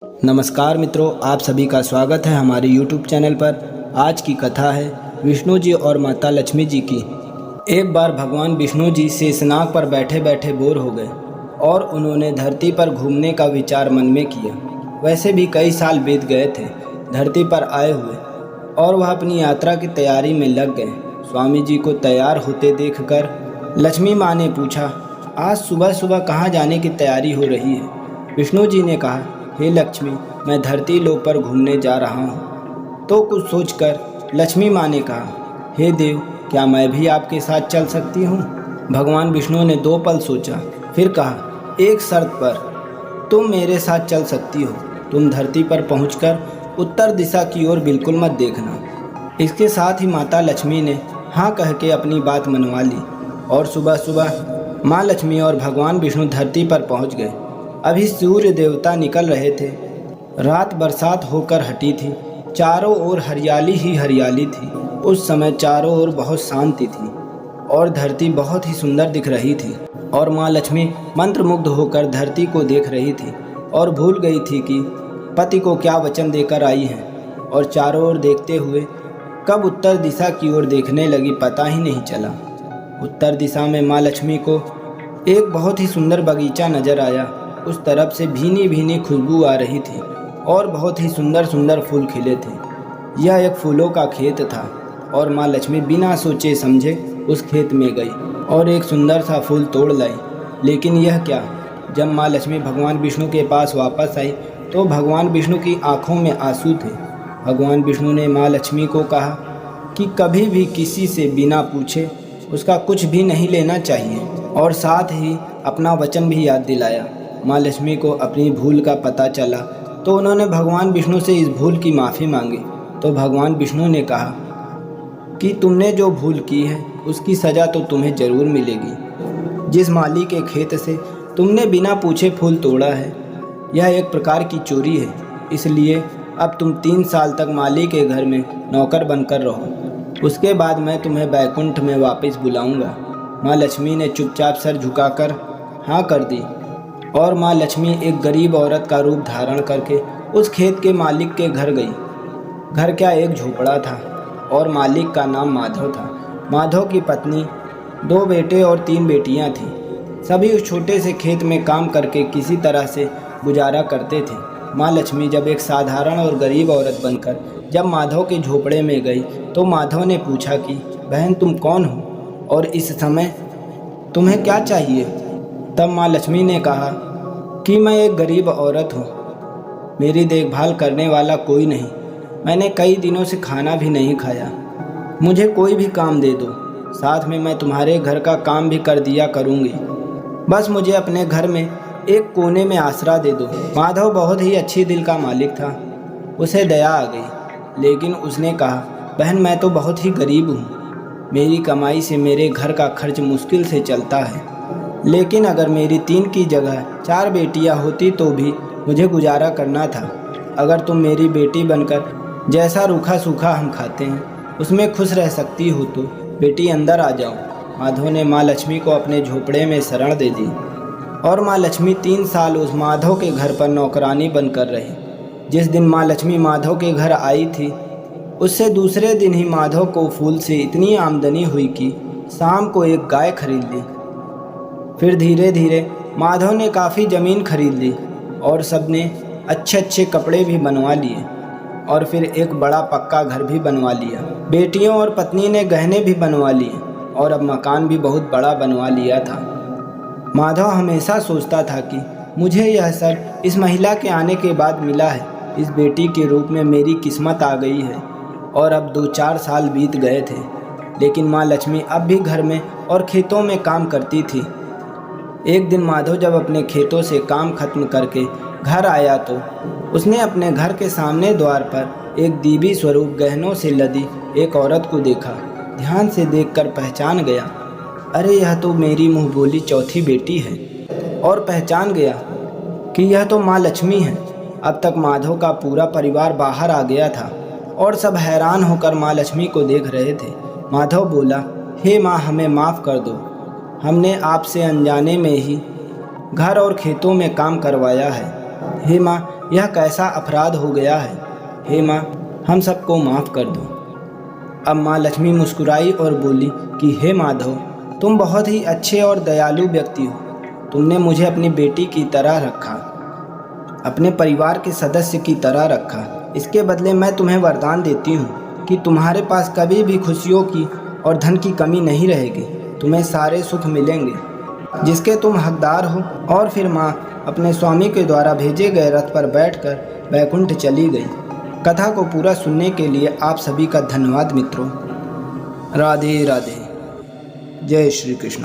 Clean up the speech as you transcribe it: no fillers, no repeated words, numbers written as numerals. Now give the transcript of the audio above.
नमस्कार मित्रों, आप सभी का स्वागत है हमारे YouTube चैनल पर। आज की कथा है विष्णु जी और माता लक्ष्मी जी की। एक बार भगवान विष्णु जी शेषनाग पर बैठे बैठे बोर हो गए और उन्होंने धरती पर घूमने का विचार मन में किया। वैसे भी कई साल बीत गए थे धरती पर आए हुए और वह अपनी यात्रा की तैयारी में लग गए। स्वामी जी को तैयार होते देखकर लक्ष्मी माँ ने पूछा, आज सुबह सुबह कहाँ जाने की तैयारी हो रही है? विष्णु जी ने कहा, हे लक्ष्मी, मैं धरती लोक पर घूमने जा रहा हूँ। तो कुछ सोचकर लक्ष्मी माँ ने कहा, हे देव, क्या मैं भी आपके साथ चल सकती हूँ? भगवान विष्णु ने 2 पल सोचा, फिर कहा, एक शर्त पर तुम मेरे साथ चल सकती हो। तुम धरती पर पहुँचकर उत्तर दिशा की ओर बिल्कुल मत देखना। इसके साथ ही माता लक्ष्मी ने हाँ कह के अपनी बात मनवा ली और सुबह सुबह माँ लक्ष्मी और भगवान विष्णु धरती पर पहुँच गए। अभी सूर्य देवता निकल रहे थे। रात बरसात होकर हटी थी। चारों ओर हरियाली ही हरियाली थी। उस समय चारों ओर बहुत शांति थी और धरती बहुत ही सुंदर दिख रही थी। और माँ लक्ष्मी मंत्रमुग्ध होकर धरती को देख रही थी और भूल गई थी कि पति को क्या वचन देकर आई हैं। और चारों ओर देखते हुए कब उत्तर दिशा की ओर देखने लगी पता ही नहीं चला। उत्तर दिशा में माँ लक्ष्मी को एक बहुत ही सुंदर बगीचा नजर आया। उस तरफ से भीनी भीनी खुशबू आ रही थी और बहुत ही सुंदर सुंदर फूल खिले थे। यह एक फूलों का खेत था और माँ लक्ष्मी बिना सोचे समझे उस खेत में गई और एक सुंदर सा फूल तोड़ लाई। लेकिन यह क्या, जब माँ लक्ष्मी भगवान विष्णु के पास वापस आई तो भगवान विष्णु की आंखों में आंसू थे। भगवान विष्णु ने माँ लक्ष्मी को कहा कि कभी भी किसी से बिना पूछे उसका कुछ भी नहीं लेना चाहिए और साथ ही अपना वचन भी याद दिलाया। माँ लक्ष्मी को अपनी भूल का पता चला तो उन्होंने भगवान विष्णु से इस भूल की माफ़ी मांगी। तो भगवान विष्णु ने कहा कि तुमने जो भूल की है उसकी सज़ा तो तुम्हें ज़रूर मिलेगी। जिस माली के खेत से तुमने बिना पूछे फूल तोड़ा है, यह एक प्रकार की चोरी है। इसलिए अब तुम 3 साल तक माली के घर में नौकर बनकर रहो। उसके बाद मैं तुम्हें बैकुंठ में वापस बुलाऊंगा। माँ लक्ष्मी ने चुपचाप सर झुकाकर हाँ कर दी और माँ लक्ष्मी एक गरीब औरत का रूप धारण करके उस खेत के मालिक के घर गई। घर क्या, एक झोपड़ा था और मालिक का नाम माधव था। माधव की पत्नी, 2 बेटे और 3 बेटियां थीं। सभी उस छोटे से खेत में काम करके किसी तरह से गुजारा करते थे। माँ लक्ष्मी जब एक साधारण और गरीब औरत बनकर जब माधव के झोपड़े में गई तो माधव ने पूछा कि बहन, तुम कौन हो और इस समय तुम्हें क्या चाहिए? तब माँ लक्ष्मी ने कहा कि मैं एक गरीब औरत हूँ, मेरी देखभाल करने वाला कोई नहीं, मैंने कई दिनों से खाना भी नहीं खाया, मुझे कोई भी काम दे दो, साथ में मैं तुम्हारे घर का काम भी कर दिया करूँगी, बस मुझे अपने घर में एक कोने में आसरा दे दो। माधव बहुत ही अच्छी दिल का मालिक था, उसे दया आ गई, लेकिन उसने कहा, बहन, मैं तो बहुत ही गरीब हूँ, मेरी कमाई से मेरे घर का खर्च मुश्किल से चलता है, लेकिन अगर मेरी 3 की जगह 4 बेटियां होती तो भी मुझे गुजारा करना था। अगर तुम मेरी बेटी बनकर जैसा रूखा सूखा हम खाते हैं उसमें खुश रह सकती हो तो बेटी अंदर आ जाओ। माधव ने माँ लक्ष्मी को अपने झोपड़े में शरण दे दी और माँ लक्ष्मी 3 साल उस माधव के घर पर नौकरानी बनकर रही। जिस दिन माँ लक्ष्मी माधव के घर आई थी उससे दूसरे दिन ही माधव को फूल से इतनी आमदनी हुई कि शाम को एक गाय खरीद ली। फिर धीरे धीरे माधव ने काफ़ी ज़मीन खरीद ली और सबने अच्छे अच्छे कपड़े भी बनवा लिए और फिर एक बड़ा पक्का घर भी बनवा लिया। बेटियों और पत्नी ने गहने भी बनवा लिए और अब मकान भी बहुत बड़ा बनवा लिया था। माधव हमेशा सोचता था कि मुझे यह सब इस महिला के आने के बाद मिला है, इस बेटी के रूप में मेरी किस्मत आ गई है। और अब 2-4 साल बीत गए थे, लेकिन माँ लक्ष्मी अब भी घर में और खेतों में काम करती थी। एक दिन माधव जब अपने खेतों से काम खत्म करके घर आया तो उसने अपने घर के सामने द्वार पर एक देवी स्वरूप गहनों से लदी एक औरत को देखा। ध्यान से देखकर पहचान गया, अरे यह तो मेरी मुँह बोली चौथी बेटी है, और पहचान गया कि यह तो माँ लक्ष्मी है। अब तक माधव का पूरा परिवार बाहर आ गया था और सब हैरान होकर माँ लक्ष्मी को देख रहे थे। माधव बोला, हे माँ, हमें माफ़ कर दो, हमने आपसे अनजाने में ही घर और खेतों में काम करवाया है। हे माँ, यह कैसा अपराध हो गया है। हे माँ, हम सबको माफ़ कर दो। अब माँ लक्ष्मी मुस्कुराई और बोली कि हे माधव, तुम बहुत ही अच्छे और दयालु व्यक्ति हो। तुमने मुझे अपनी बेटी की तरह रखा, अपने परिवार के सदस्य की तरह रखा। इसके बदले मैं तुम्हें वरदान देती हूँ कि तुम्हारे पास कभी भी खुशियों की और धन की कमी नहीं रहेगी। तुम्हें सारे सुख मिलेंगे जिसके तुम हकदार हो। और फिर माँ अपने स्वामी के द्वारा भेजे गए रथ पर बैठकर वैकुंठ चली गई। कथा को पूरा सुनने के लिए आप सभी का धन्यवाद मित्रों। राधे राधे। जय श्री कृष्ण।